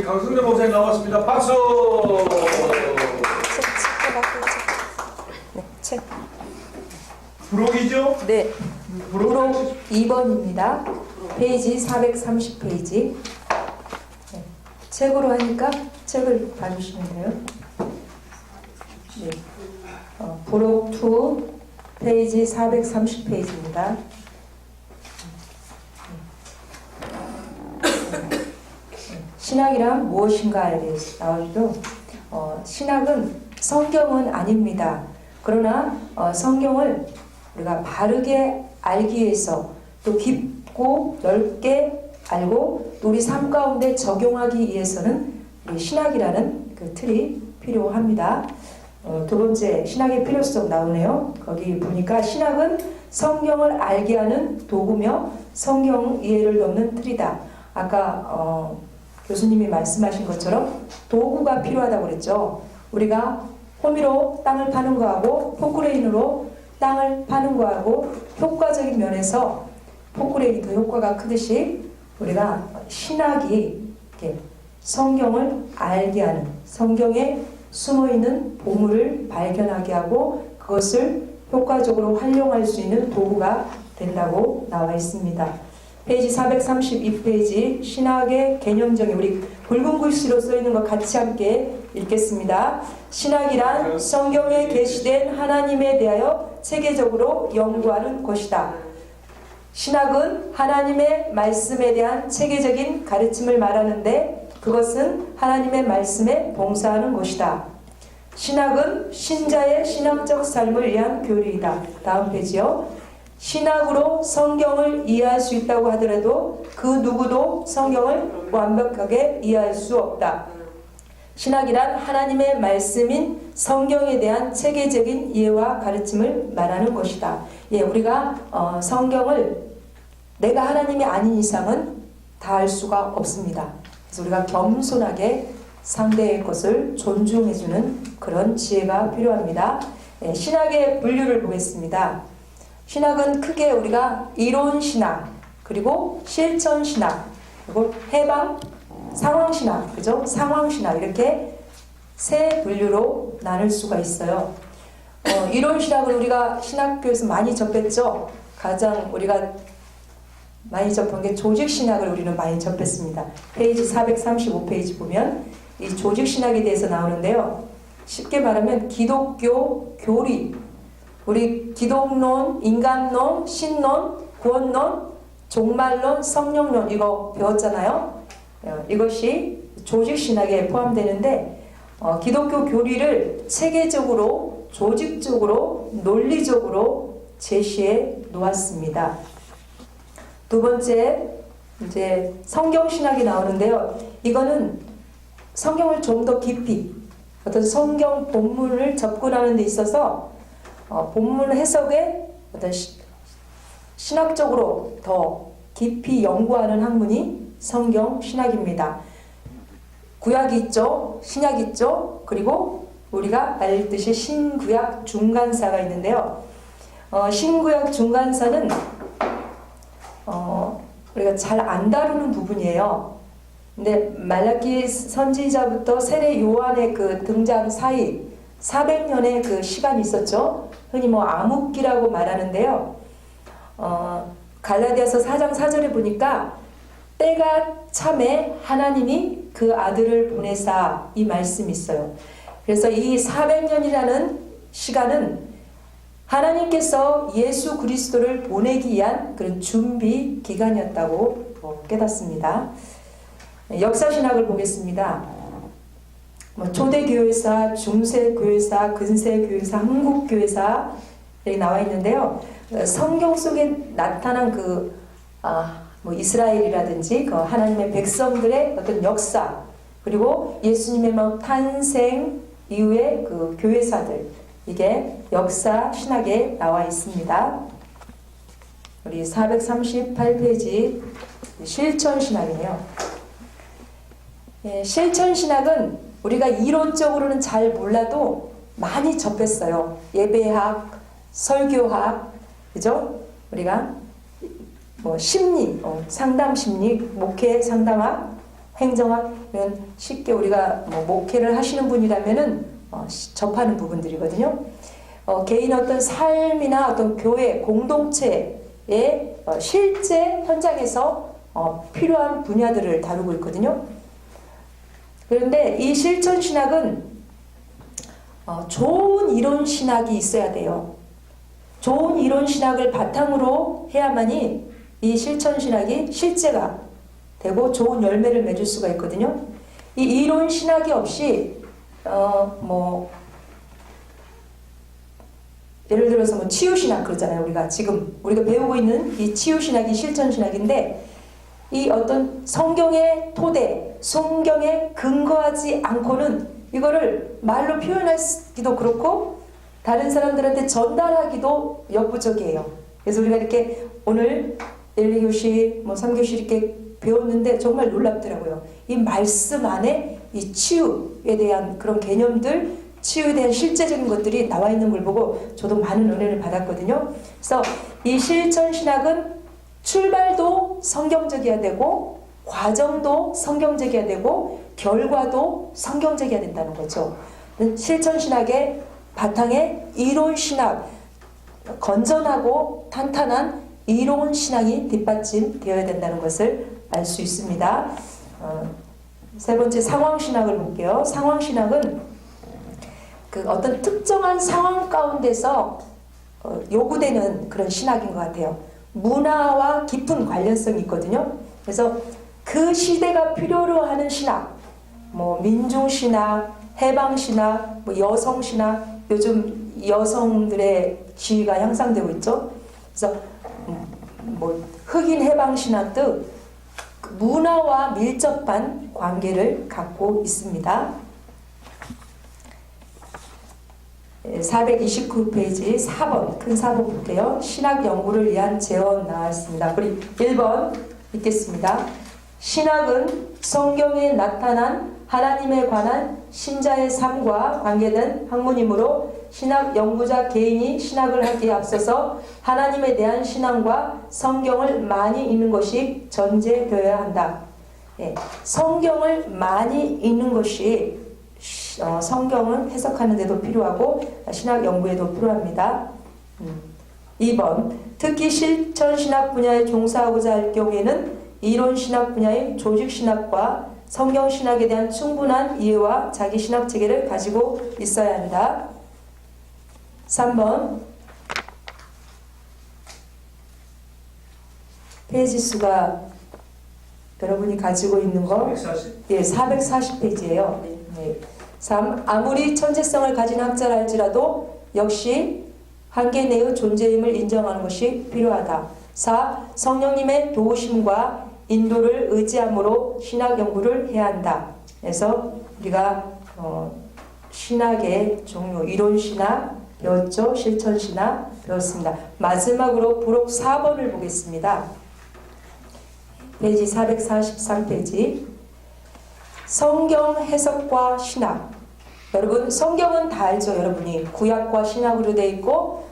강승래 목사님 나왔습니다. 박수! 책. 부록이죠? 네. 부록 부록 2번입니다. 페이지 430페이지. 네. 책으로 하니까 책을 봐주시면 돼요. 네. 부록 2 페이지 430페이지입니다. 신학이란 무엇인가에 대해서 나오기도 신학은 성경은 아닙니다. 그러나 성경을 우리가 바르게 알기 위해서 또 깊고 넓게 알고 또 우리 삶 가운데 적용하기 위해서는 우리 신학이라는 그 틀이 필요합니다. 두 번째 신학의 필요성 나오네요. 거기 보니까 신학은 성경을 알게 하는 도구며 성경 이해를 돕는 틀이다. 아까 교수님이 말씀하신 것처럼 도구가 필요하다고 그랬죠. 우리가 호미로 땅을 파는 거하고 포크레인으로 땅을 파는 거하고 효과적인 면에서 포크레인이 더 효과가 크듯이 우리가 신학이 이렇게 성경을 알게 하는, 성경에 숨어있는 보물을 발견하게 하고 그것을 효과적으로 활용할 수 있는 도구가 된다고 나와 있습니다. 페이지 432페이지 신학의 개념정의 우리 붉은 글씨로 써있는 것 같이 함께 읽겠습니다. 신학이란 성경에 계시된 하나님에 대하여 체계적으로 연구하는 것이다. 신학은 하나님의 말씀에 대한 체계적인 가르침을 말하는데 그것은 하나님의 말씀에 봉사하는 것이다. 신학은 신자의 신앙적 삶을 위한 교리이다. 다음 페이지요. 신학으로 성경을 이해할 수 있다고 하더라도 그 누구도 성경을 완벽하게 이해할 수 없다. 신학이란 하나님의 말씀인 성경에 대한 체계적인 이해와 가르침을 말하는 것이다. 예, 우리가 성경을 내가 하나님이 아닌 이상은 다 알 수가 없습니다. 그래서 우리가 겸손하게 상대의 것을 존중해주는 그런 지혜가 필요합니다. 예, 신학의 분류를 보겠습니다. 신학은 크게 우리가 이론신학, 그리고 실천신학, 그리고 해방, 상황신학, 그죠? 상황신학 이렇게 세 분류로 나눌 수가 있어요. 이론신학을 우리가 신학교에서 많이 접했죠. 가장 우리가 많이 접한 게 조직신학을 우리는 많이 접했습니다. 페이지 435페이지 보면 이 조직신학에 대해서 나오는데요. 쉽게 말하면 기독교 교리, 우리 기독론, 인간론, 신론, 구원론, 종말론, 성령론 이거 배웠잖아요. 이것이 조직신학에 포함되는데 기독교 교리를 체계적으로, 조직적으로, 논리적으로 제시해 놓았습니다. 두 번째, 이제 성경신학이 나오는데요. 이거는 성경을 좀 더 깊이 어떤 성경 본문을 접근하는 데 있어서 본문 해석에 어떤 신학적으로 더 깊이 연구하는 학문이 성경신학입니다. 구약이 있죠. 신약이 있죠. 그리고 우리가 알듯이 신구약 중간사가 있는데요. 신구약 중간사는 우리가 잘 안 다루는 부분이에요. 근데 말라기 선지자부터 세례 요한의 그 등장 사이 400년의 그 시간이 있었죠. 흔히 암흑기라고 말하는데요. 갈라디아서 4장 4절에 보니까 때가 참에 하나님이 그 아들을 보내사 이 말씀이 있어요. 그래서 이 400년이라는 시간은 하나님께서 예수 그리스도를 보내기 위한 그런 준비 기간이었다고 깨닫습니다. 역사신학을 보겠습니다. 초대교회사, 중세교회사, 근세교회사, 한국교회사 여기 나와 있는데요. 성경 속에 나타난 이스라엘이라든지 그 하나님의 백성들의 어떤 역사 그리고 예수님의 탄생 이후의 그 교회사들 이게 역사 신학에 나와 있습니다. 우리 438페이지 실천신학이네요. 예, 실천신학은 우리가 이론적으로는 잘 몰라도 많이 접했어요. 예배학, 설교학, 그죠? 우리가 심리, 상담 심리, 목회 상담학, 행정학 이런 쉽게 우리가 뭐 목회를 하시는 분이라면은 접하는 부분들이거든요. 개인 어떤 삶이나 어떤 교회 공동체의 실제 현장에서 필요한 분야들을 다루고 있거든요. 그런데 이 실천 신학은 좋은 이론 신학이 있어야 돼요. 좋은 이론 신학을 바탕으로 해야만이 이 실천 신학이 실제가 되고 좋은 열매를 맺을 수가 있거든요. 이 이론 신학이 없이 예를 들어서 뭐 치유 신학 그러잖아요. 우리가 지금 우리가 배우고 있는 이 치유 신학이 실천 신학인데 이 어떤 성경의 토대, 성경에 근거하지 않고는 이거를 말로 표현하기도 그렇고 다른 사람들한테 전달하기도 역부족이에요. 그래서 우리가 이렇게 오늘 1, 2교시, 3교시 이렇게 배웠는데 정말 놀랍더라고요. 이 말씀 안에 이 치유에 대한 그런 개념들, 치유에 대한 실제적인 것들이 나와 있는 걸 보고 저도 많은 은혜를 받았거든요. 그래서 이 실천 신학은 출발도 성경적이어야 되고 과정도 성경적이어야 되고 결과도 성경적이어야 된다는 거죠. 실천 신학의 바탕에 이론 신학, 건전하고 탄탄한 이론 신학이 뒷받침되어야 된다는 것을 알 수 있습니다. 세 번째 상황 신학을 볼게요. 상황 신학은 그 어떤 특정한 상황 가운데서 요구되는 그런 신학인 것 같아요. 문화와 깊은 관련성이 있거든요. 그래서 그 시대가 필요로 하는 신학, 민중 신학, 해방 신학, 여성 신학, 요즘 여성들의 지위가 향상되고 있죠. 그래서 흑인 해방 신학도 문화와 밀접한 관계를 갖고 있습니다. 429페이지 4번 큰 4번 볼게요. 신학 연구를 위한 제언 나왔습니다. 우리 1번 읽겠습니다. 신학은 성경에 나타난 하나님에 관한 신자의 삶과 관계된 학문이므로 신학 연구자 개인이 신학을 하기에 앞서서 하나님에 대한 신앙과 성경을 많이 읽는 것이 전제되어야 한다. 성경을 많이 읽는 것이 성경을 해석하는 데도 필요하고 신학 연구에도 필요합니다. 2번 특히 실천 신학 분야에 종사하고자 할 경우에는 이론 신학 분야의 조직 신학과 성경 신학에 대한 충분한 이해와 자기 신학 체계를 가지고 있어야 한다. 3번 페이지 수가 여러분이 가지고 있는 거 440? 440페이지예요. 3. 아무리 천재성을 가진 학자랄지라도 역시 한계 내의 존재임을 인정하는 것이 필요하다. 4. 성령님의 도우심과 인도를 의지함으로 신학 연구를 해야 한다. 그래서 우리가 신학의 종류, 이론 신학 배웠죠? 실천 신학 배웠습니다. 마지막으로 부록 4번을 보겠습니다. 페이지 443페이지. 성경 해석과 신학. 여러분 성경은 다 알죠? 여러분이 구약과 신약으로 되어 있고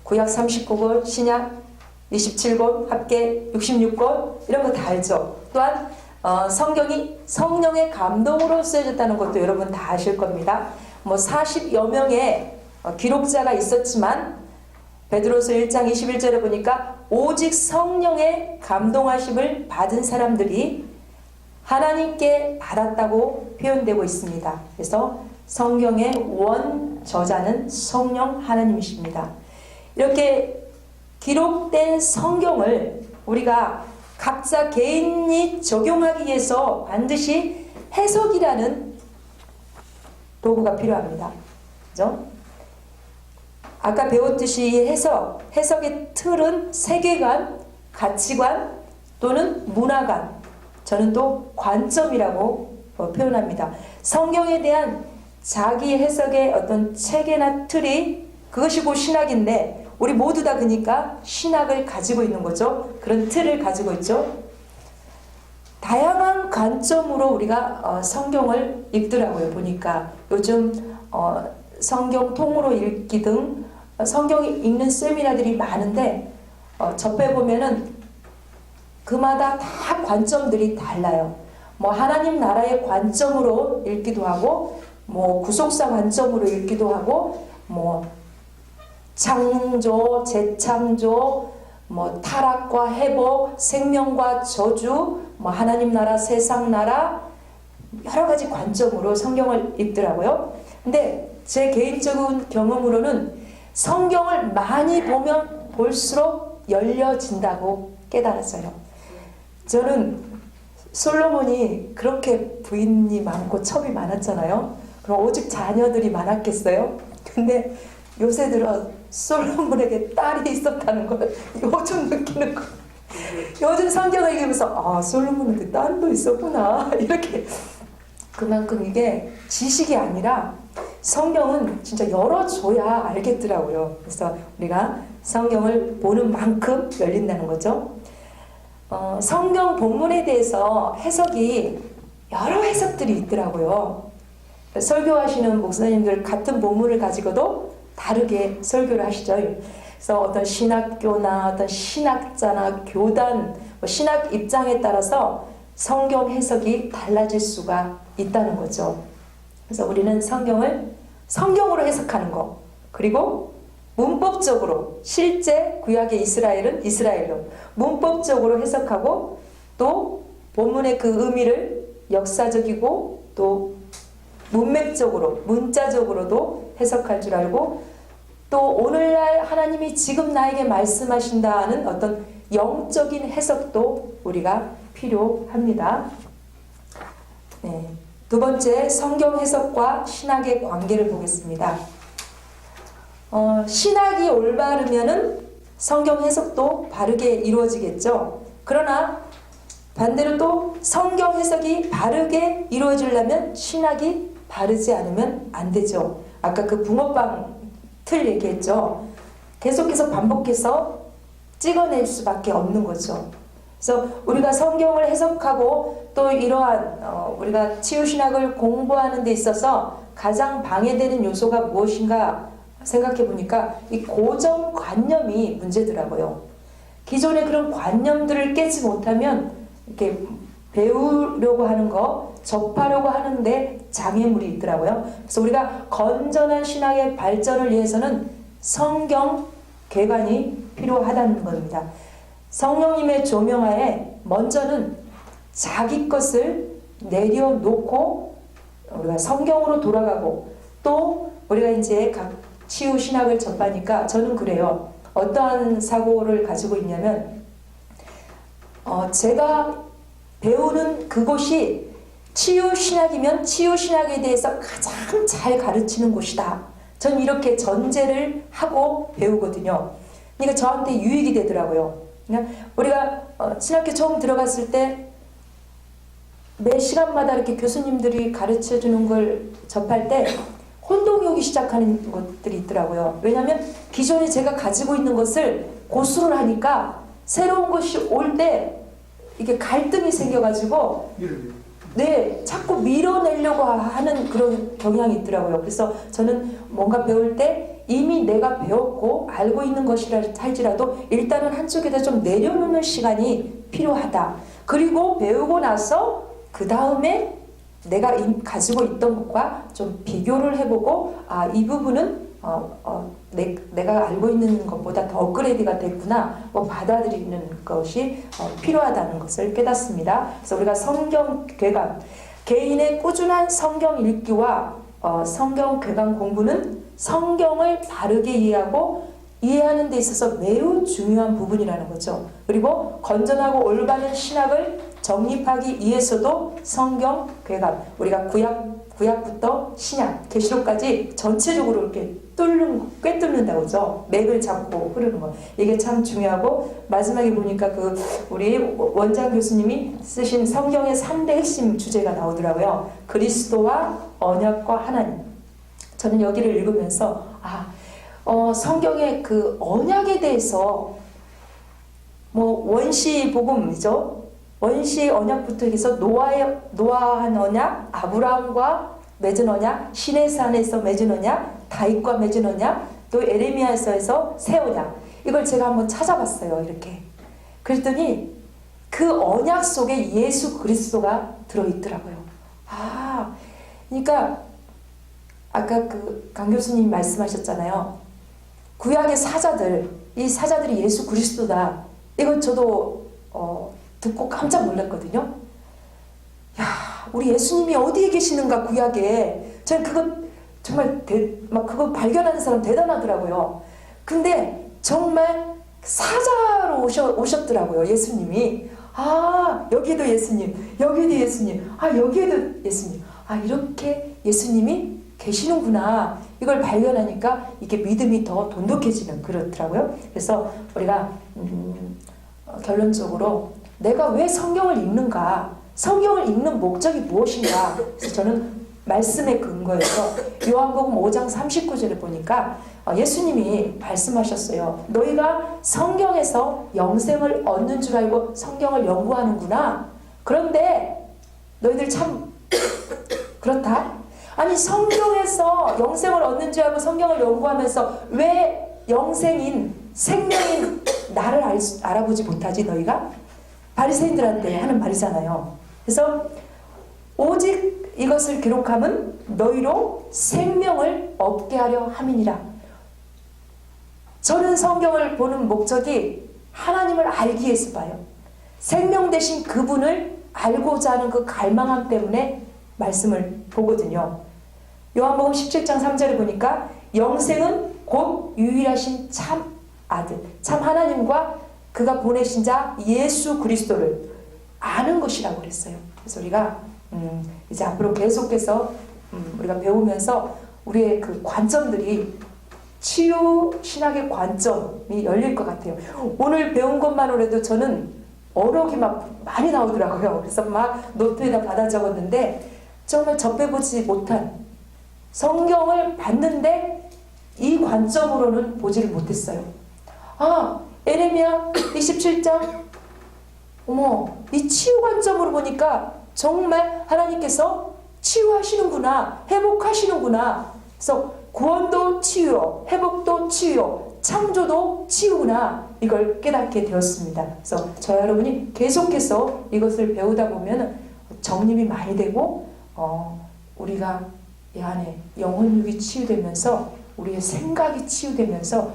구약 39권, 신약 27권, 합계 66권 이런 거 다 알죠? 또한 성경이 성령의 감동으로 쓰여졌다는 것도 여러분 다 아실 겁니다. 40여 명의 기록자가 있었지만 베드로서 1장 21절에 보니까 오직 성령의 감동하심을 받은 사람들이 하나님께 받았다고 표현되고 있습니다. 그래서 성경의 원 저자는 성령 하나님이십니다. 이렇게 기록된 성경을 우리가 각자 개인이 적용하기 위해서 반드시 해석이라는 도구가 필요합니다. 그죠? 아까 배웠듯이 이 해석의 틀은 세계관, 가치관 또는 문화관, 저는 또 관점이라고 표현합니다. 성경에 대한 자기 해석의 어떤 체계나 틀이 그것이 곧 신학인데 우리 모두 다 그러니까 신학을 가지고 있는 거죠. 그런 틀을 가지고 있죠. 다양한 관점으로 우리가 성경을 읽더라고요. 보니까 요즘 성경 통으로 읽기 등 성경 읽는 세미나들이 많은데 접해보면은 그마다 다 관점들이 달라요. 뭐 하나님 나라의 관점으로 읽기도 하고, 뭐 구속사 관점으로 읽기도 하고, 뭐 창조, 재창조, 뭐 타락과 회복, 생명과 저주, 뭐 하나님 나라, 세상 나라, 여러 가지 관점으로 성경을 읽더라고요. 근데 제 개인적인 경험으로는 성경을 많이 보면 볼수록 열려진다고 깨달았어요. 저는 솔로몬이 그렇게 부인이 많고 첩이 많았잖아요. 그럼 오직 자녀들이 많았겠어요? 근데 요새 들어 솔로몬에게 딸이 있었다는 걸 요즘 느끼는 거. 요즘 성경을 읽으면서 아, 솔로몬한테 딸도 있었구나 이렇게. 그만큼 이게 지식이 아니라 성경은 진짜 열어줘야 알겠더라고요. 그래서 우리가 성경을 보는 만큼 열린다는 거죠. 성경 본문에 대해서 해석이 여러 해석들이 있더라고요. 설교하시는 목사님들 같은 본문을 가지고도 다르게 설교를 하시죠. 그래서 어떤 신학교나 어떤 신학자나 교단, 신학 입장에 따라서 성경 해석이 달라질 수가 있다는 거죠. 그래서 우리는 성경을 성경으로 해석하는 거, 그리고 문법적으로 실제 구약의 이스라엘은 이스라엘로 문법적으로 해석하고, 또 본문의 그 의미를 역사적이고 또 문맥적으로 문자적으로도 해석할 줄 알고, 또 오늘날 하나님이 지금 나에게 말씀하신다는 어떤 영적인 해석도 우리가 필요합니다. 네. 두 번째, 성경 해석과 신학의 관계를 보겠습니다. 신학이 올바르면은 성경 해석도 바르게 이루어지겠죠. 그러나 반대로 또 성경 해석이 바르게 이루어지려면 신학이 바르지 않으면 안 되죠. 아까 그 붕어빵 틀 얘기했죠. 계속해서 반복해서 찍어낼 수밖에 없는 거죠. 그래서 우리가 성경을 해석하고 또 이러한 우리가 치유신학을 공부하는 데 있어서 가장 방해되는 요소가 무엇인가 생각해 보니까 이 고정관념이 문제더라고요. 기존의 그런 관념들을 깨지 못하면 이렇게 배우려고 하는 거, 접하려고 하는데 장애물이 있더라고요. 그래서 우리가 건전한 신학의 발전을 위해서는 성경 개관이 필요하다는 겁니다. 성령님의 조명하에 먼저는 자기 것을 내려놓고 우리가 성경으로 돌아가고, 또 우리가 이제 각 치유 신학을 접하니까 저는 그래요. 어떠한 사고를 가지고 있냐면 제가 배우는 그곳이 치유 신학이면 치유 신학에 대해서 가장 잘 가르치는 곳이다. 저는 이렇게 전제를 하고 배우거든요. 그러니까 저한테 유익이 되더라고요. 우리가 신학교 처음 들어갔을 때 매 시간마다 이렇게 교수님들이 가르쳐주는 걸 접할 때 혼동이 오기 시작하는 것들이 있더라고요. 왜냐하면 기존에 제가 가지고 있는 것을 고수를 하니까 새로운 것이 올 때 이게 갈등이 생겨가지고 네, 자꾸 밀어내려고 하는 그런 경향이 있더라고요. 그래서 저는 뭔가 배울 때 이미 내가 배웠고 알고 있는 것이라 할지라도 일단은 한쪽에다 좀 내려놓는 시간이 필요하다. 그리고 배우고 나서 그 다음에 내가 가지고 있던 것과 좀 비교를 해보고 아, 이 부분은 내가 알고 있는 것보다 더 업그레이드가 됐구나 받아들이는 것이 필요하다는 것을 깨닫습니다. 그래서 우리가 성경 궤관, 개인의 꾸준한 성경 읽기와 성경 궤관 공부는 성경을 바르게 이해하고 이해하는 데 있어서 매우 중요한 부분이라는 거죠. 그리고 건전하고 올바른 신학을 정립하기 위해서도 성경 궤관, 우리가 구약부터 신약, 계시록까지 전체적으로 이렇게 꿰뚫는다고 그러죠. 맥을 잡고 흐르는 거. 이게 참 중요하고, 마지막에 보니까 우리 원장 교수님이 쓰신 성경의 3대 핵심 주제가 나오더라고요. 그리스도와 언약과 하나님. 저는 여기를 읽으면서 성경의 그 언약에 대해서 원시 복음이죠. 원시 언약부터 해서 노아한 언약, 아브라함과 맺은 언약, 시내산에서 맺은 언약, 다윗과 맺은 언약, 또 에레미야서에서 새 언약. 이걸 제가 한번 찾아봤어요. 이렇게. 그랬더니 그 언약 속에 예수 그리스도가 들어있더라고요. 그러니까 아까 그 강 교수님 말씀하셨잖아요. 구약의 사자들, 이 사자들이 예수 그리스도다. 이건 저도 듣고 깜짝 놀랐거든요. 야, 우리 예수님이 어디에 계시는가 구약에. 저는 그거 정말 그거 발견하는 사람 대단하더라고요. 근데 정말 사자로 오셨더라고요, 예수님이. 여기에도 예수님, 여기에도 예수님, 여기에도 예수님. 이렇게 예수님이 계시는구나. 이걸 발견하니까 이게 믿음이 더 돈독해지는 그렇더라고요. 그래서 우리가 결론적으로 내가 왜 성경을 읽는가? 성경을 읽는 목적이 무엇인가? 그래서 저는 말씀에 근거해서 요한복음 5장 39절에 보니까 예수님이 말씀하셨어요. 너희가 성경에서 영생을 얻는 줄 알고 성경을 연구하는구나. 그런데 너희들 참 그렇다. 아니, 성경에서 영생을 얻는 줄 알고 성경을 연구하면서 왜 영생인 생명인 나를 알아보지 못하지 너희가? 바리새인들한테 하는 말이잖아요. 그래서 오직 이것을 기록함은 너희로 생명을 얻게 하려 함이니라. 저는 성경을 보는 목적이 하나님을 알기 위해서 봐요. 생명 되신 그분을 알고자 하는 그 갈망함 때문에 말씀을 보거든요. 요한복음 17장 3절에 보니까 영생은 곧 유일하신 참 아들, 참 하나님과 그가 보내신 자 예수 그리스도를 아는 것이라고 그랬어요. 그래서 우리가 이제 앞으로 계속해서 우리가 배우면서 우리의 그 관점들이 치유 신학의 관점이 열릴 것 같아요. 오늘 배운 것만으로도 저는 어록이 막 많이 나오더라고요. 그래서 막 노트에다 받아 적었는데 정말 접해보지 못한 성경을 봤는데 이 관점으로는 보지를 못했어요. 에레미야 27장 이 치유 관점으로 보니까 정말 하나님께서 치유하시는구나, 회복하시는구나. 그래서 구원도 치유요, 회복도 치유요, 창조도 치유구나. 이걸 깨닫게 되었습니다. 그래서 저 여러분이 계속해서 이것을 배우다 보면 정립이 많이 되고 우리가 이 안에 영혼육이 치유되면서 우리의 생각이 치유되면서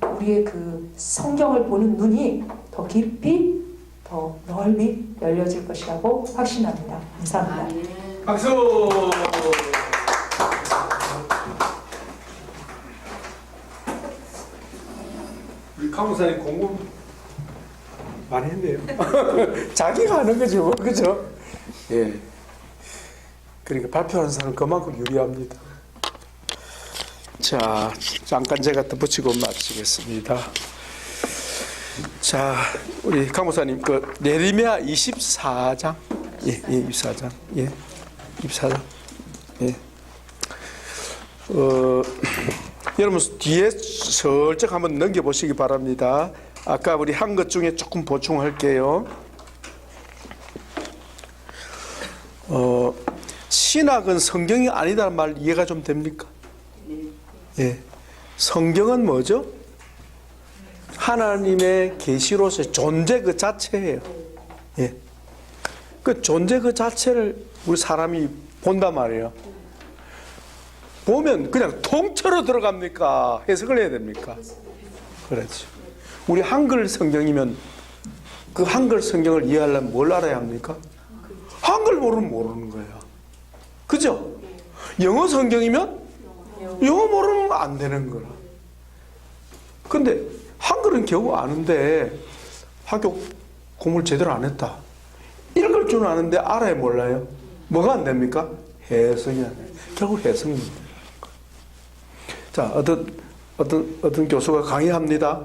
우리의 그 성경을 보는 눈이 더 깊이 더 넓이 열려질 것이라고 확신합니다. 감사합니다. 박수. 우리 강목사님 공부 많이 했네요. 자기가 하는 거죠, 그죠? 예. 그러니까 발표하는 사람 그만큼 유리합니다. 자, 잠깐 제가 덧붙이고 마치겠습니다. 자, 우리 강목사님 그 예레미야 24장, 24장, 24장, 여러분 뒤에 슬쩍 한번 넘겨보시기 바랍니다. 아까 우리 한 것 중에 조금 보충할게요. 신학은 성경이 아니다는 말 이해가 좀 됩니까? 성경은 뭐죠? 하나님의 계시로서의 존재 그 자체예요. 그 존재 그 자체를 우리 사람이 본단 말이에요. 보면 그냥 통째로 들어갑니까? 해석을 해야 됩니까? 그렇죠. 우리 한글 성경이면 그 한글 성경을 이해하려면 뭘 알아야 합니까? 한글 모르면 모르는 거예요. 그죠? 영어 성경이면 영어 모르면 안 되는 거라. 근데 한글은 겨우 아는데 학교 공부를 제대로 안 했다. 읽을 줄 아는데 알아야 몰라요. 뭐가 안 됩니까? 해석이 안 돼요. 결국 해석이 안 돼요. 자, 어떤 교수가 강의합니다.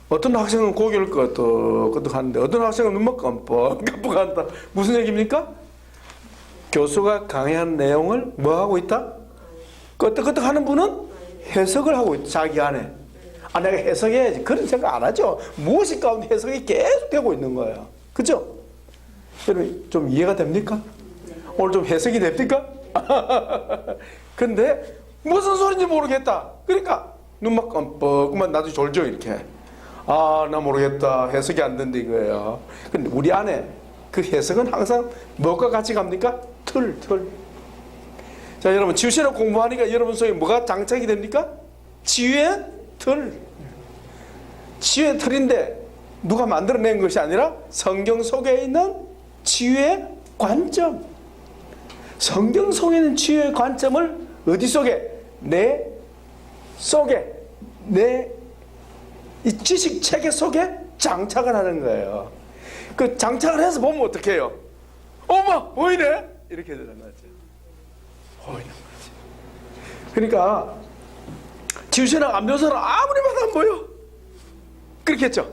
어떤 학생은 고개를 끄덕끄덕 하는데 어떤 학생은 눈만 깜빡깜빡 한다. 무슨 얘기입니까? 교수가 강의한 내용을 뭐 하고 있다? 끄덕끄덕 하는 분은 해석을 하고 있다. 자기 안에. 내가 해석해야지. 그런 생각 안 하죠. 무엇이 가운데 해석이 계속 되고 있는 거예요. 그죠? 여러분 좀 이해가 됩니까? 오늘 좀 해석이 됩니까? 근데 무슨 소리인지 모르겠다. 그러니까 눈만 깜빡만 나도 졸죠 이렇게. 아, 나 모르겠다. 해석이 안 된다 이거예요. 근데 우리 안에 그 해석은 항상 뭐가 같이 갑니까? 틀. 자, 여러분 지우신학 공부하니까 여러분 속에 뭐가 장착이 됩니까? 지유의 틀. 지유의 틀인데 누가 만들어낸 것이 아니라 성경 속에 있는 지유의 관점. 성경 속에 있는 지유의 관점을 어디 속에? 내 속에, 내 이 지식 체계 속에 장착을 하는 거예요. 그 장착을 해서 보면 어떻게 해요? 어머, 보이네? 이렇게 드러나죠. 보이는 거지. 그러니까 지우신학 안면서는 아무리 봐도 안 보여. 그렇게 했죠.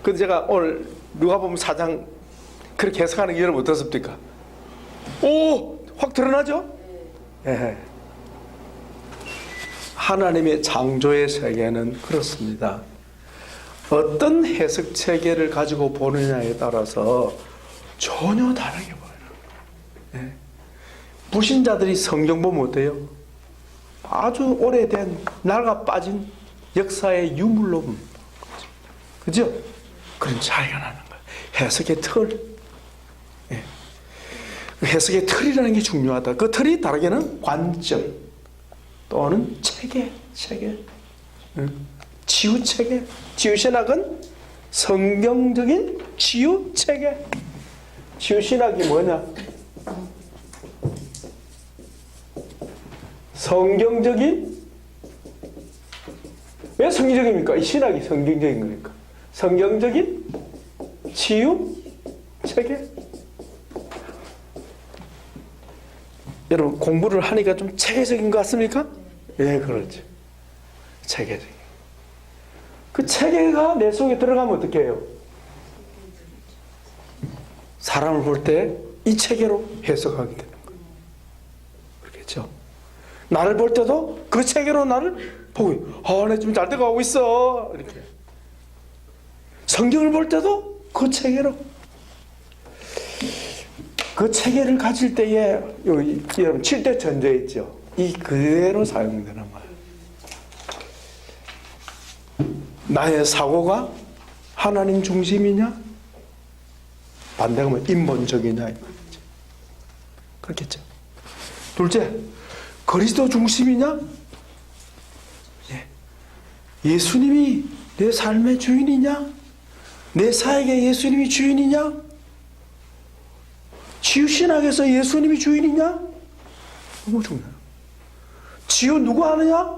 근데 제가 오늘 누가복음 4장 그렇게 해석하는 게 여러분 어떻습니까? 오, 확 드러나죠? 예. 하나님의 창조의 세계는 그렇습니다. 어떤 해석 체계를 가지고 보느냐에 따라서 전혀 다르게 보여요. 예. 불신자들이 성경 보면 어때요? 아주 오래된 낡아 빠진 역사의 유물로 봅니다. 그죠? 그런 차이가 나는 거예요. 해석의 틀. 예. 해석의 틀이라는 게 중요하다. 그 틀이 다르게는 관점 또는 체계. 치유 체계. 치유신학은 성경적인 치유 체계. 치유신학이 뭐냐? 성경적인, 왜 성경적입니까? 이 신학이 성경적인 거니까. 성경적인 치유 체계. 여러분 공부를 하니까 좀 체계적인 것 같습니까? 예, 그렇죠. 체계적인. 그 체계가 내 속에 들어가면 어떻게 해요? 사람을 볼 때 이 체계로 해석하게 되는 거예요. 그렇겠죠? 나를 볼 때도 그 체계로 나를 보고, 아, 내 좀 잘 돼가고 있어. 이렇게. 성경을 볼 때도 그 체계로. 그 체계를 가질 때에 여러분 7대 전제 있죠. 이 그대로 사용되는 거예요. 나의 사고가 하나님 중심이냐? 반대가 뭐 인본적이냐? 그렇겠죠. 둘째, 그리스도 중심이냐? 예수님이 내 삶의 주인이냐? 내 사역의 예수님이 주인이냐? 치유신학에서 예수님이 주인이냐? 너무 중요해요. 치유 누가 하느냐?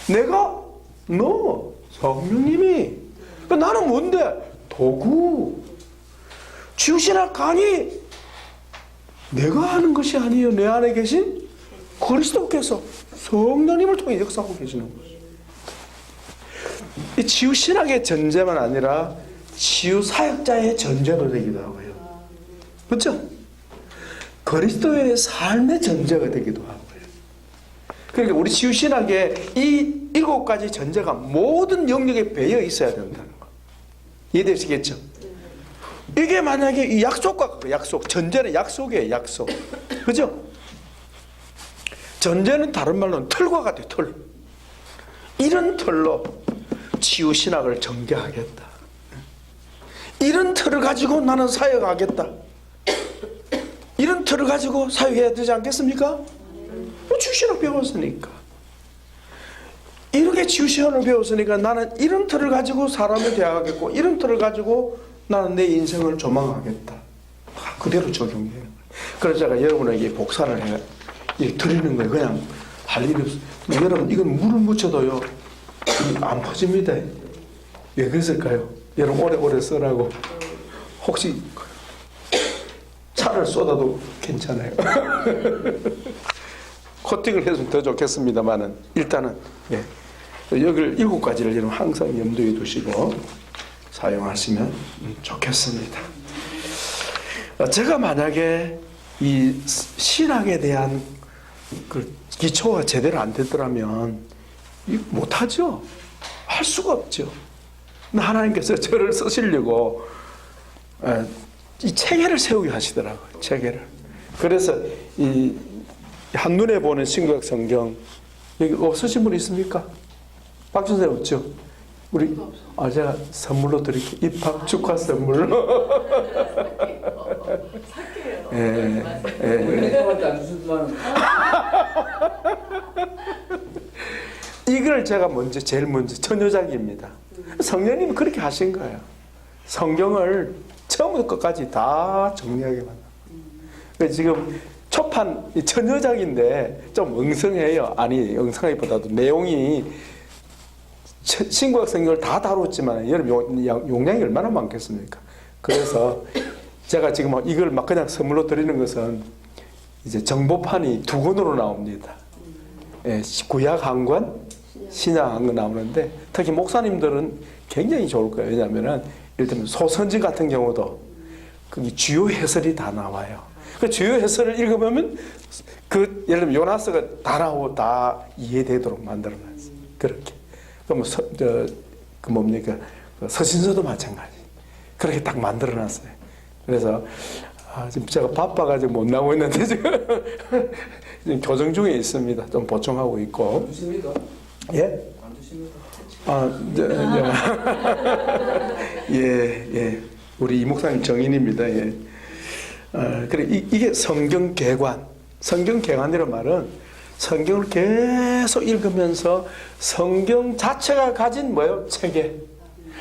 내가? 너, 성령님이. 나는 뭔데? 도구. 치유신학 강의 내가 하는 것이 아니에요. 내 안에 계신 그리스도께서 성령님을 통해 역사하고 계시는 거예요. 이 치유신학의 전제만 아니라 치유사역자의 전제가 되기도 하고요. 그렇죠? 그리스도의 삶의 전제가 되기도 하고요. 그러니까 우리 치유신학에 이 7가지 전제가 모든 영역에 배어 있어야 된다는 거. 이해되시겠죠? 이게 만약에 이 약속과 약속, 전제는 약속이에요. 약속. 그죠? 전제는 다른 말로는 틀과 같아요. 틀. 이런 틀로 치유신학을 전개하겠다. 이런 틀을 가지고 나는 사역하겠다. 이런 틀을 가지고 사역해야 되지 않겠습니까? 치유신학 배웠으니까. 이렇게 치유신학을 배웠으니까 나는 이런 틀을 가지고 사람을 대하겠고 이런 틀을 가지고 나는 내 인생을 조망하겠다. 그대로 적용해요. 그래서 제가 여러분에게 복사를 드리는 거예요. 그냥 할 일이 없어요. 여러분 이건 물을 묻혀도요 안 퍼집니다. 왜 그랬을까요? 여러분 오래오래 쓰라고. 혹시 차를 쏟아도 괜찮아요. 코팅을 해주면 더 좋겠습니다만은 일단은 여기를 7가지를 여러분 항상 염두에 두시고 사용하시면 좋겠습니다. 제가 만약에 이 신학에 대한 그 기초가 제대로 안 됐더라면 못하죠. 할 수가 없죠. 하나님께서 저를 쓰시려고 이 체계를 세우게 하시더라고요. 체계를. 그래서 이 한눈에 보는 신구약 성경 여기 없으신 분 있습니까? 박준생 없죠? 우리 제가 선물로 드릴게요. 입학 축하 선물로. 살게요. 예, 예. 우리한테 안 주시더만. 이걸 제가 제일 먼저 천여작입니다. 성령님이 그렇게 하신 거예요. 성경을 처음부터 끝까지 다 정리하게 만든. 그래서 지금 초판 천여작인데 좀 엉성해요. 아니 엉성하기보다도 내용이 신구약 성경을 다 다뤘지만 여러분 용량이 얼마나 많겠습니까? 그래서 제가 지금 이걸 막 그냥 선물로 드리는 것은 이제 정보판이 2권으로 나옵니다. 예, 구약 한 권, 신약 한 권 나오는데 특히 목사님들은 굉장히 좋을 거예요. 왜냐하면은 예를 들면 소선지 같은 경우도 그 주요 해설이 다 나와요. 그 주요 해설을 읽어보면 그 예를 들면 요나스가 다 나오고 다 이해되도록 만들어놨어요. 그렇게. 그럼 그 뭡니까? 그 서신서도 마찬가지. 그렇게 딱 만들어놨어요. 그래서 지금 제가 바빠가지고 못 나오고 있는데 지금 교정 중에 있습니다. 좀 보충하고 있고. 안 주십니까? 예? 안 주십니까? 예. 우리 이 목사님 정인입니다. 예. 그래 이게 성경 개관. 성경 개관이라는 말은 성경을 계속 읽으면서 성경 자체가 가진 뭐예요? 체계.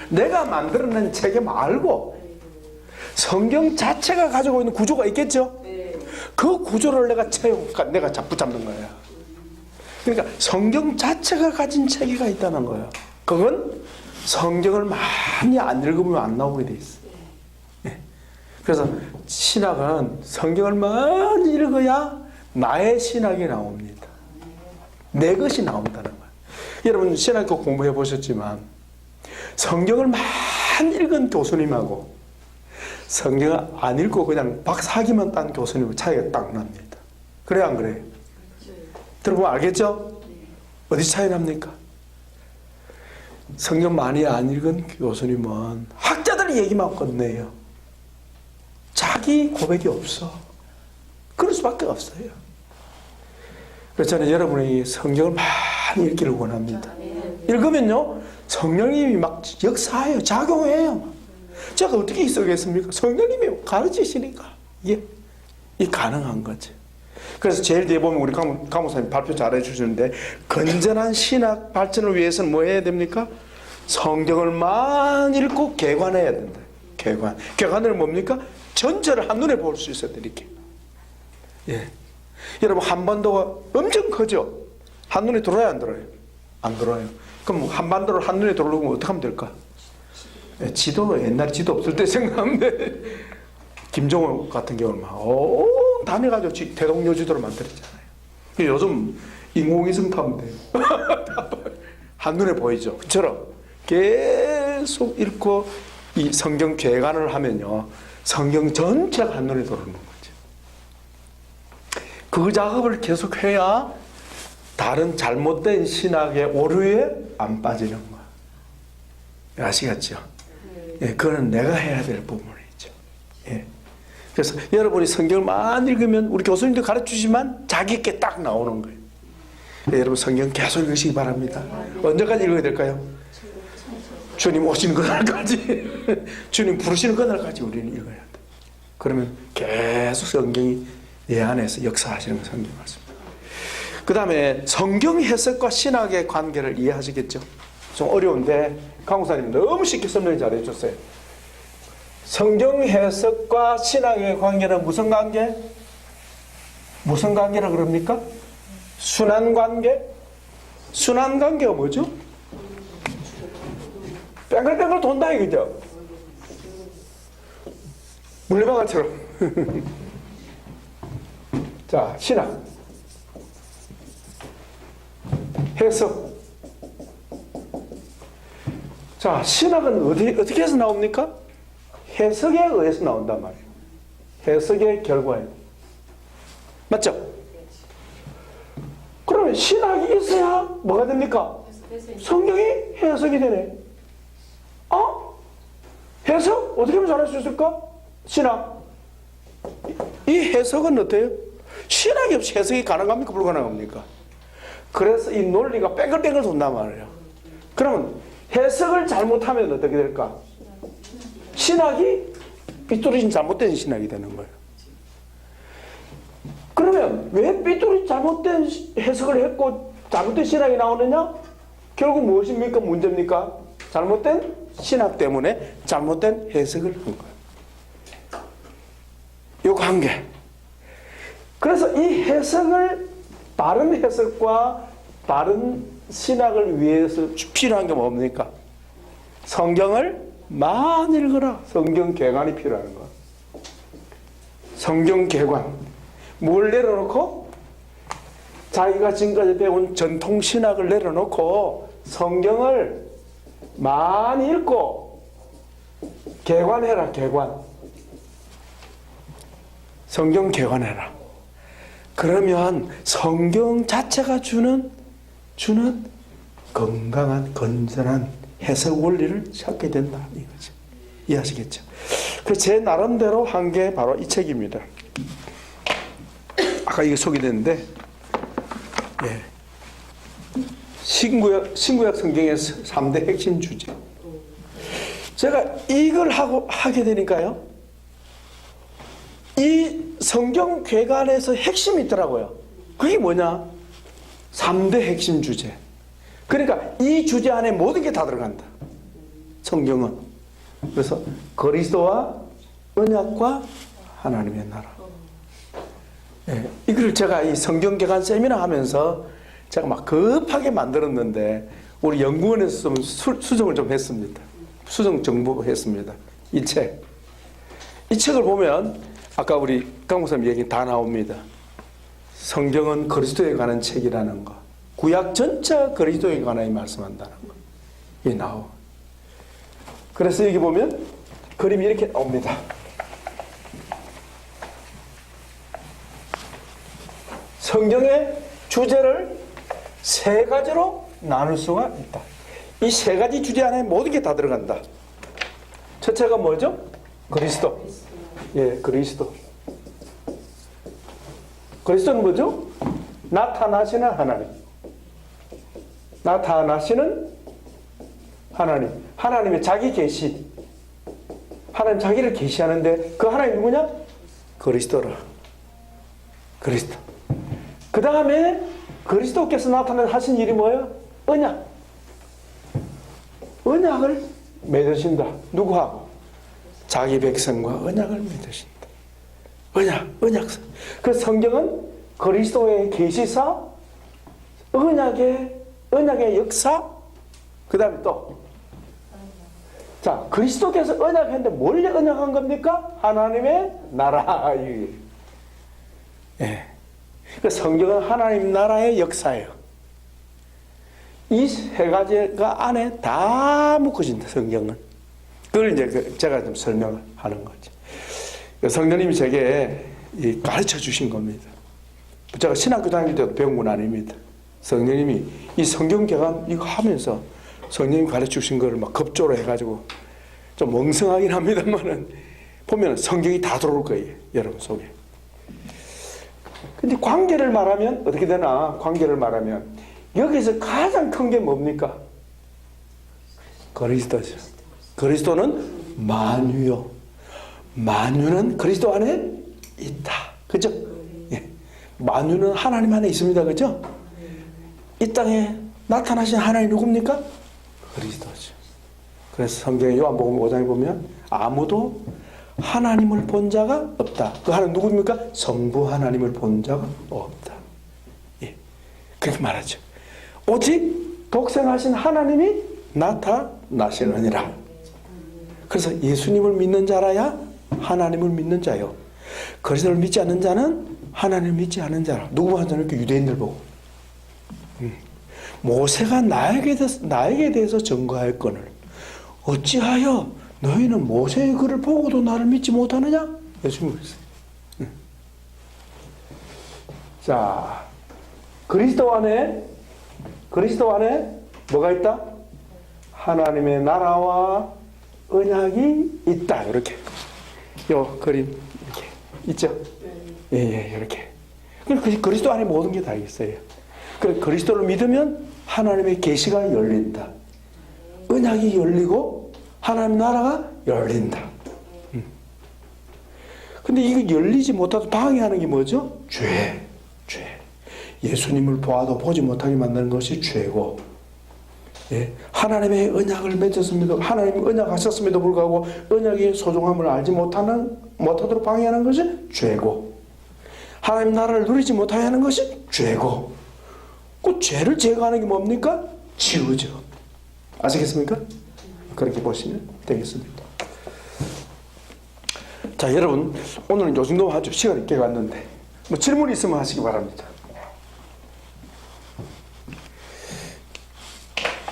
내가 만들어낸 체계 말고 성경 자체가 가지고 있는 구조가 있겠죠? 그 구조를 내가 붙잡는 거예요. 그러니까 성경 자체가 가진 체계가 있다는 거예요. 그건 성경을 많이 안 읽으면 안 나오게 돼 있어요. 예. 그래서 신학은 성경을 많이 읽어야 나의 신학이 나옵니다. 내 것이 나온다는 거예요. 여러분 신학교 공부해 보셨지만 성경을 많이 읽은 교수님하고 성경을 안 읽고 그냥 박사학위만 딴 교수님하고 차이가 딱 납니다. 그래요 안 그래요? 들어보면 알겠죠? 어디 차이 납니까? 성경 많이 안 읽은 교수님은 학자들 얘기만 끝내요. 자기 고백이 없어. 그럴 수밖에 없어요. 그래서 저는 여러분이 성경을 많이 읽기를 원합니다. 읽으면요 성령님이 막 역사해요. 작용해요. 제가 어떻게 있어겠습니까? 성령님이 가르치시니까 이게 가능한 거죠. 그래서 제일 뒤에 보면 우리 강목사님 발표 잘해 주시는데 건전한 신학 발전을 위해서는 뭐 해야 됩니까? 성경을 많이 읽고 개관해야 된다. 개관은 뭡니까? 전체를 한눈에 볼 수 있어야 돼. 이렇게. 예. 여러분 한반도가 엄청 크죠? 한눈에 들어와요 안 들어와요? 안 들어와요. 그럼 한반도를 한눈에 들어오면 어떻게 하면 될까? 예, 지도 옛날 지도 없을 때 생각하는데 김정은 같은 경우는 막 다녀가지고 대동여 지도를 만들었잖아요. 요즘 인공위성 타면 돼요. 한눈에 보이죠? 그처럼 계속 읽고 이 성경 개관을 하면요 성경 전체가 한눈에 들어오는 거죠. 그 작업을 계속 해야 다른 잘못된 신학의 오류에 안 빠지는 거야. 아시겠죠? 예, 그거는 내가 해야 될 부분이죠. 예. 그래서 여러분이 성경을 많이 읽으면 우리 교수님도 가르치지만 자기께 딱 나오는 거예요. 예, 여러분 성경 계속 읽으시기 바랍니다. 언제까지 읽어야 될까요? 주님 오시는 그날까지 주님 부르시는 그날까지 우리는 읽어야 돼. 그러면 계속 성경이 내 안에서 역사하시는 게 성경 말씀입니다. 그 다음에 성경 해석과 신학의 관계를 이해하시겠죠? 좀 어려운데 강목사님 너무 쉽게 설명 잘해 줬어요. 성경 해석과 신학의 관계는 무슨 관계? 무슨 관계라 그럽니까? 순환 관계? 순환 관계가 뭐죠? 뺑글뺑글 돈다 이거죠? 물레방아처럼. 자, 신학. 해석. 자, 신학은 어떻게 해서 나옵니까? 해석에 의해서 나온단 말이에요. 해석의 결과예요. 맞죠? 그러면 신학이 있어야 뭐가 됩니까? 성경이 해석이 되네. 해석? 어떻게 하면 잘할 수 있을까? 신학. 이 해석은 어때요? 신학이 없이 해석이 가능합니까? 불가능합니까? 그래서 이 논리가 뺑글뺑글 돈단 말이에요. 그러면 해석을 잘못하면 어떻게 될까? 신학이 삐뚤어진 잘못된 신학이 되는 거예요. 그러면 왜 삐뚤이 잘못된 해석을 했고 잘못된 신학이 나오느냐? 결국 무엇입니까? 문제입니까? 잘못된 신학 때문에 잘못된 해석을 한 거예요. 이 관계. 그래서 이 해석을 바른 해석과 바른 신학을 위해서 필요한 게 뭡니까? 성경을 많이 읽어라. 성경 개관이 필요한 거야. 성경 개관. 뭘 내려놓고? 자기가 지금까지 배운 전통 신학을 내려놓고 성경을 많이 읽고 개관해라. 개관. 성경 개관해라. 그러면 성경 자체가 주는 건강한 건전한 해석 원리를 찾게 된다 이거죠. 이해하시겠죠? 그 제 나름대로 한 게 바로 이 책입니다. 아까 이거 소개됐는데, 예. 신구약 성경의 3대 핵심 주제. 제가 이걸 하게 되니까요. 이 성경 괴관에서 핵심이 있더라고요. 그게 뭐냐? 3대 핵심 주제. 그러니까 이 주제 안에 모든 게 다 들어간다. 성경은. 그래서 그리스도와 언약과 하나님의 나라. 예, 이걸 제가 이 성경 개관 세미나 하면서 제가 막 급하게 만들었는데 우리 연구원에서 좀 수정을 좀 했습니다. 수정 정보했습니다. 이 책을 보면 아까 우리 강 목사님 얘기 다 나옵니다. 성경은 그리스도에 관한 책이라는 거. 구약 전체가 그리스도에 관하여 말씀한다는 거. 이게 나와. 그래서 여기 보면 그림이 이렇게 나옵니다. 성경의 주제를 세 가지로 나눌 수가 있다. 이 세 가지 주제 안에 모든 게 다 들어간다. 첫째가 뭐죠? 그리스도. 예, 그리스도. 그리스도는 뭐죠? 나타나시는 하나님. 나타나시는 하나님. 하나님의 자기 계시. 하나님 자기를 계시하는데 그 하나님 누구냐? 그리스도라. 그리스도. 그 다음에 그리스도께서 나타나서 하신 일이 뭐예요? 언약. 언약을 맺으신다. 누구하고? 자기 백성과 언약을 맺으신다. 언약. 그 성경은 그리스도의 계시사, 언약의 역사, 그 다음에 또. 자, 그리스도께서 언약했는데 뭘 언약한 겁니까? 하나님의 나라. 예. 그 성경은 하나님 나라의 역사예요. 이 세 가지가 안에 다 묶어진다, 성경은. 그걸 이제 제가 좀 설명을 하는 거죠. 성령님이 제게 가르쳐 주신 겁니다. 제가 신학교 다닐 때도 배운 건 아닙니다. 성령님이 이 성경 개관 이거 하면서 성령님이 가르쳐 주신 거를 막 급조로 해가지고 좀 멍청하긴 합니다만은 보면 성경이 다 들어올 거예요, 여러분 속에. 근데 관계를 말하면 어떻게 되나? 관계를 말하면 여기서 가장 큰 게 뭡니까? 그리스도죠. 그리스도는 만유요. 만유는 그리스도 안에 있다. 그죠? 예. 만유는 하나님 안에 있습니다. 그죠? 이 땅에 나타나신 하나님 누굽니까? 그리스도죠. 그래서 성경의 요한복음 5장에 보면 아무도 하나님을 본 자가 없다. 그 하나님 누구입니까? 성부 하나님을 본 자가 없다. 예. 그렇게 말하죠. 오직 독생하신 하나님이 나타나시느니라. 그래서 예수님을 믿는 자라야 하나님을 믿는 자요. 그리스도를 믿지 않는 자는 하나님을 믿지 않는 자라. 누구 한 자는 이렇게 유대인들 보고. 모세가 나에게 대해서 증거할 건을 어찌하여 너희는 모세의 글을 보고도 나를 믿지 못하느냐? 예수님 그랬어요. 자, 그리스도 안에 뭐가 있다? 하나님의 나라와 언약이 있다. 이렇게. 요 그림 이렇게 있죠? 예, 이렇게. 그리스도 안에 모든 게 다 있어요. 그리스도를 믿으면 하나님의 계시가 열린다. 언약이 열리고 하나님 나라가 열린다. 근데 이거 열리지 못하고 방해하는 게 뭐죠? 죄. 예수님을 보아도 보지 못하게 만드는 것이 죄고, 예, 하나님의 언약을 맺었습니다. 하나님이 언약하셨음에도 불구하고 언약의 소중함을 알지 못하도록 방해하는 것이 죄고, 하나님 나라를 누리지 못하게 하는 것이 죄고, 그 죄를 제거하는 게 뭡니까? 치유죠. 아시겠습니까? 그렇게 보시면 되겠습니다. 자, 여러분, 오늘은 요 정도 하죠. 시간이 꽤 갔는데 뭐 질문 있으면 하시기 바랍니다.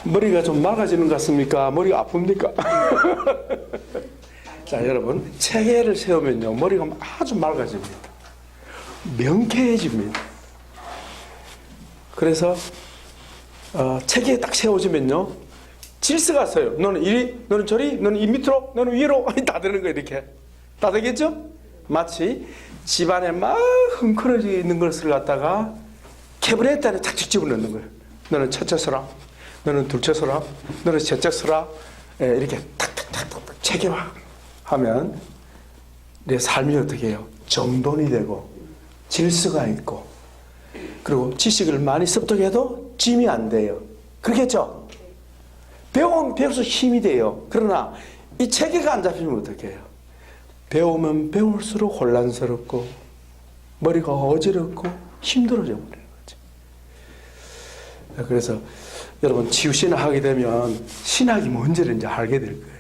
머리가 좀 맑아지는 것 같습니까? 머리가 아픕니까? 자, 여러분, 체계를 세우면요 머리가 아주 맑아집니다. 명쾌해집니다. 그래서 체계에 딱 세워지면요 질서가 있어요. 너는 이리, 너는 저리, 너는 이 밑으로, 너는 위로 다 되는 거예요. 이렇게 다 되겠죠? 마치 집안에 막 흥크러져 있는 것을 갖다가 캐비넷 안에 착착 집어넣는 거예요. 너는 첫째 서라, 너는 둘째 서라, 너는 셋째 서라, 이렇게 탁탁탁탁 체계화하면 내 삶이 어떻게 해요? 정돈이 되고 질서가 있고, 그리고 지식을 많이 습득해도 짐이 안 돼요. 그렇겠죠? 배우면 배울수록 힘이 돼요. 그러나 이 체계가 안 잡히면 어떻게 해요? 배우면 배울수록 혼란스럽고 머리가 어지럽고 힘들어져 버리는 거죠. 그래서 여러분, 치유신학 하게 되면 신학이 뭔지를 알게 될 거예요.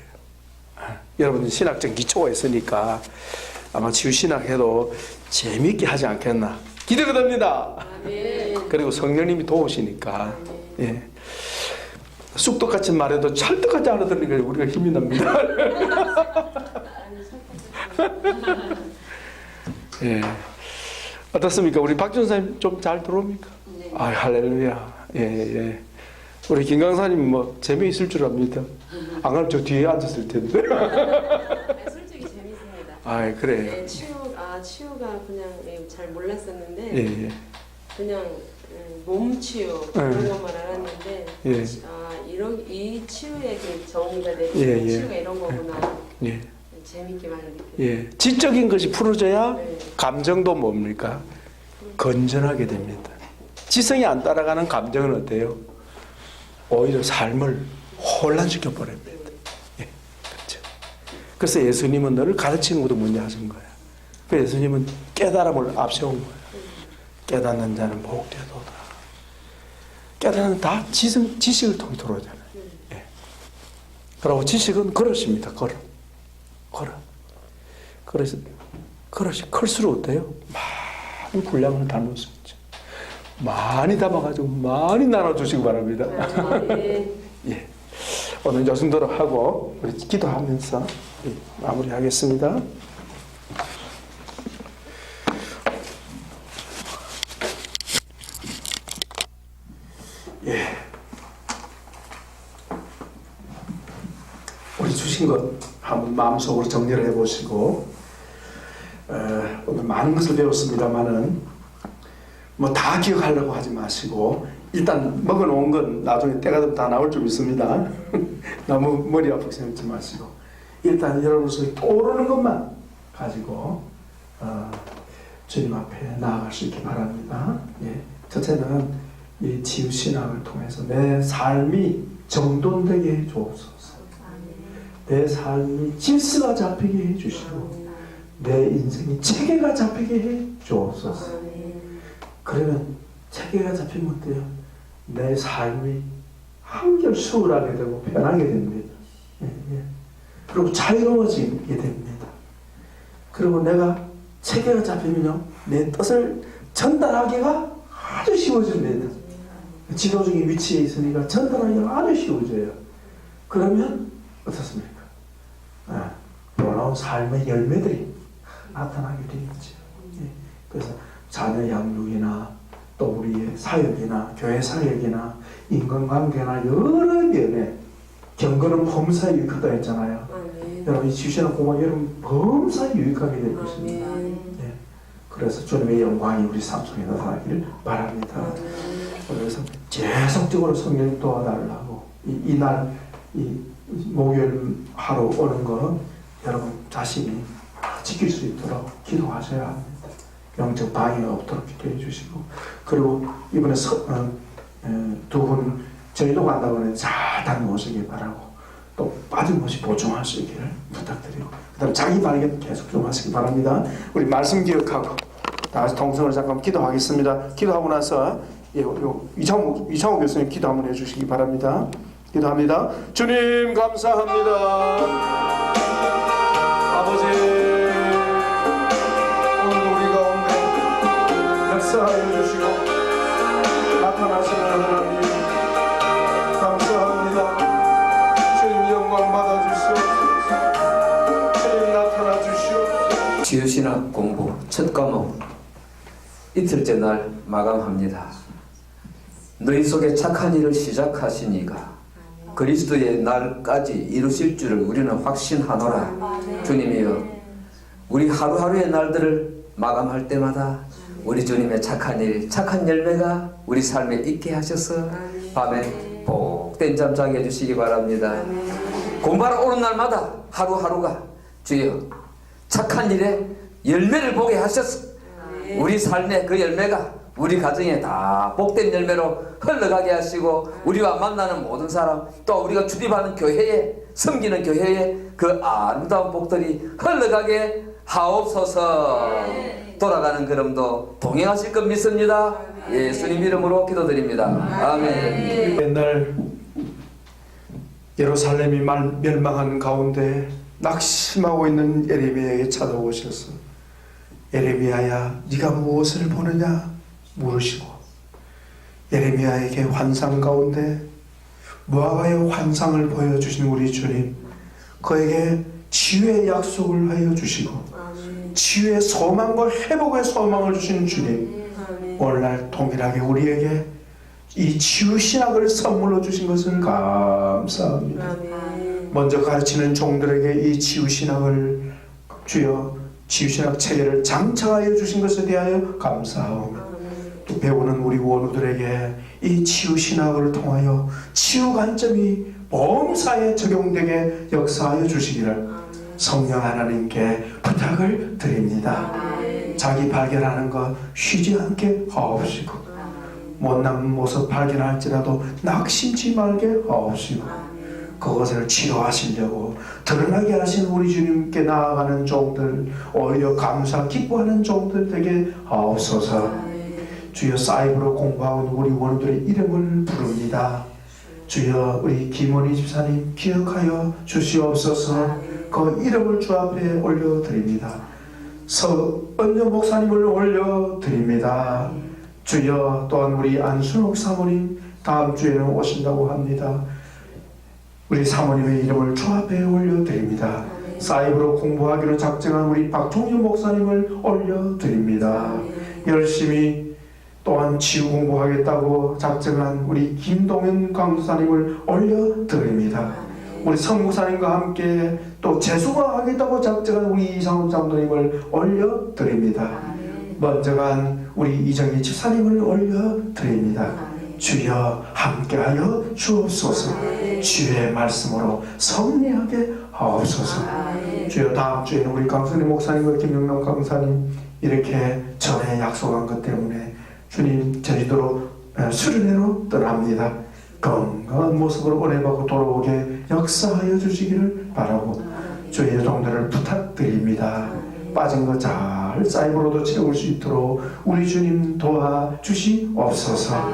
여러분 신학적 기초가 있으니까 아마 치유신학 해도 재미있게 하지 않겠나 기대가 됩니다. 그리고 성령님이 도우시니까, 예, 쑥떡같이 말해도 찰떡같이 알아듣는 게 우리가 힘이 납니다. 예, 어떻습니까? 우리 박 전사님 좀 잘 들어옵니까? 네. 아, 할렐루야. 예. 우리 김 강사님 뭐 재미있을 줄 압니다. 안 그러면 저 뒤에 앉았을 텐데. 네, 솔직히 재밌습니다. 아, 그래요. 네, 치유가 그냥 잘 몰랐었는데 예. 그냥 몸 치유 그런 것만 알았는데 예. 이 치유의 그 정의가 되는 예. 치유가 이런 거구나. 예. 재밌게 많이 느껴요. 예. 지적인 것이 풀어져야 네. 감정도 뭡니까? 건전하게 됩니다. 지성이 안 따라가는 감정은 어때요? 오히려 삶을 혼란시켜 버립니다. 예. 그렇죠. 그래서 예수님은 너를 가르치는 것도 문제하신 거예요. 그래서 예수님은 깨달음을 앞세운 거예요. 깨닫는 자는 복되도다. 깨달음은 다 지식을 통해 들어오잖아요. 예. 그리고 지식은 그릇입니다. 그릇. 그릇이 클수록 어때요? 많은 분량을 담을 수 있죠. 많이 담아가지고 많이 나눠주시기 바랍니다. 예. 오늘 요 정도로 하고 우리 기도하면서 마무리하겠습니다. 예. 우리 주신 것 한번 마음속으로 정리를 해보시고, 오늘 많은 것을 배웠습니다만은 뭐 다 기억하려고 하지 마시고, 일단 먹어놓은 건 나중에 때가 되면 다 나올 줄 믿습니다. 너무 머리 아프게 생각지 마시고, 일단 여러분 속에 떠오르는 것만 가지고 주님 앞에 나아갈 수 있기 바랍니다. 예. 첫째는 이 치유신학을 통해서 내 삶이 정돈되게 해 주옵소서. 내 삶이 질서가 잡히게 해 주시고 내 인생이 체계가 잡히게 해 주옵소서. 그러면 체계가 잡히면 어때요? 내 삶이 한결 수월하게 되고 편하게 됩니다. 예. 그리고 자유로워지게 됩니다. 그리고 내가 체계가 잡히면요, 내 뜻을 전달하기가 아주 쉬워집니다. 지도적인 위치에 있으니까 전달하기가 아주 쉬워져요. 그러면 어떻습니까? 놀라운 삶의 열매들이 나타나게 되겠죠. 예. 그래서 자녀 양육이나 또 우리의 사역이나 교회 사역이나 인간관계나 여러 면에 경건은 범사에 유익하다 했잖아요. 여러분 이 지시는 고마 여러분 범사에 유익하게 될 것입니다. 예. 그래서 주님의 영광이 우리 삶 속에 나타나기를 바랍니다. 그래서 계속적으로 성령님 도와달라고 이날 이 목요일 하루 오는 거 여러분 자신이 지킬 수 있도록 기도하셔야 합니다. 영적 방해가 없도록 기도해 주시고, 그리고 이번에 두 분 저희도 간다고 하는데 잘 다녀오시길 바라고, 또 빠짐없이 보충할 수 있기를 부탁드리고, 그 다음에 자기 발견 계속 좀 하시기 바랍니다. 우리 말씀 기억하고 다시 동성을 잠깐 기도하겠습니다. 기도하고 나서 이창호 교수님 기도 한번 해주시기 바랍니다. 기도합니다. 주님 감사합니다. 아버지, 오늘도 우리 가운데 역사하여 주시고 나타나시는 하나님 감사합니다. 주님 영광 받아주시옵소서. 주님 나타나 주시옵소서. 지유신학 공부 첫 과목 이틀째 날 마감합니다. 너희 속에 착한 일을 시작하신 이가 그리스도의 날까지 이루실 줄을 우리는 확신하노라. 주님이여, 우리 하루하루의 날들을 마감할 때마다 우리 주님의 착한 일, 착한 열매가 우리 삶에 있게 하셔서 밤에 복된 잠 자게 해주시기 바랍니다. 공부하러 오는 날마다 하루하루가 주여 착한 일에 열매를 보게 하셔서 우리 삶의 그 열매가 우리 가정에 다 복된 열매로 흘러가게 하시고, 우리와 만나는 모든 사람, 또 우리가 출입하는 교회에, 섬기는 교회에 그 아름다운 복들이 흘러가게 하옵소서. 돌아가는 걸음도 동행하실 것 믿습니다. 예수님 이름으로 기도드립니다. 아멘. 옛날 예루살렘이 멸망한 가운데 낙심하고 있는 예레미야에게 찾아오셔서 예레미야야, 네가 무엇을 보느냐 물으시고, 예레미야에게 환상 가운데 무화과의 환상을 보여주신 우리 주님, 그에게 치유의 약속을 하여 주시고 치유의 소망과 회복의 소망을 주신 주님, 오늘날 동일하게 우리에게 이 치유 신학을 선물로 주신 것을 감사합니다. 먼저 가르치는 종들에게 이 치유 신학을 주여 치유 신학 체계를 장착하여 주신 것에 대하여 감사하오며, 또 배우는 우리 원우들에게 이 치유 신학을 통하여 치유 관점이 범사에 적용되게 역사하여 주시기를 성령 하나님께 부탁을 드립니다. 자기 발견하는 것 쉬지 않게 하옵시고, 못난 모습 발견할지라도 낙심치 말게 하옵시고, 그것을 치료하시려고 드러나게 하신 우리 주님께 나아가는 종들, 오히려 감사 기뻐하는 종들 되게 하옵소서. 주여, 사이버로 공부하는 우리 원우들의 이름을 부릅니다. 주여, 우리 김원희 집사님 기억하여 주시옵소서. 그 이름을 주 앞에 올려드립니다. 서은여 목사님을 올려드립니다. 주여, 또한 우리 안순옥 사모님 다음 주에는 오신다고 합니다. 우리 사모님의 이름을 주 앞에 올려드립니다. 사이버로 공부하기로 작정한 우리 박종윤 목사님을 올려드립니다. 열심히 또한 치유 공부하겠다고 작정한 우리 김동현 강사님을 올려드립니다. 우리 성목사님과 함께 또 재수강하겠다고 작정한 우리 이상훈 장로님을 올려드립니다. 먼저 간 우리 이정희 집사님을 올려드립니다. 주여, 함께하여 주옵소서. 주의 말씀으로 성리하게 하옵소서. 주여, 다음 주에는 우리 강선희 목사님과 김영남 강사님 이렇게 전에 약속한 것 때문에 주님 제주도로 수련회로 떠납니다. 건강한 모습으로 은혜 받고 돌아오게 역사하여 주시기를 바라고 주의 종들을 부탁드립니다. 빠진 거 잘 사이버로도 채울 수 있도록 우리 주님 도와주시옵소서.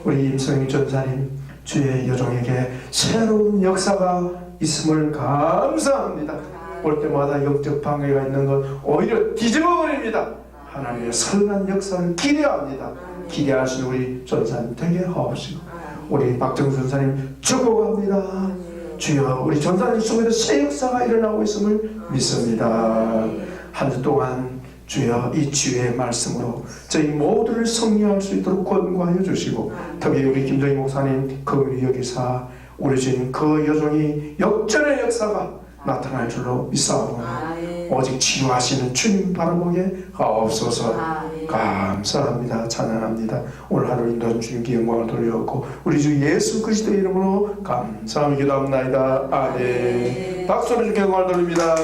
우리 임성희 전사님, 주의 여종에게 새로운 역사가 있음을 감사합니다. 올 때마다 영적 방해가 있는 것 오히려 뒤집어버립니다. 하나님의 선한 역사를 기대합니다. 기대하시는 우리 전사님 되게 하옵시고, 우리 박정수 전사님 축복합니다. 주여, 우리 전사님 속에도 새 역사가 일어나고 있음을 믿습니다. 한 주 동안 주여 이 치유의 말씀으로 저희 모두를 승리할 수 있도록 권고하여 주시고, 특히 우리 김정희 목사님 그분이 여기사 우리 주님 그 여종이 역전의 역사가 나타날 줄로 믿사오니 오직 치유하시는 주님 바라보게 하옵소서. 아멘. 감사합니다. 찬양합니다. 오늘 하루 인도한 주님께 영광을 돌려놓고 우리 주 예수 그리스도의 이름으로 감사하며 기도합나이다. 아멘. 박수로 주께 영광을 돌립니다.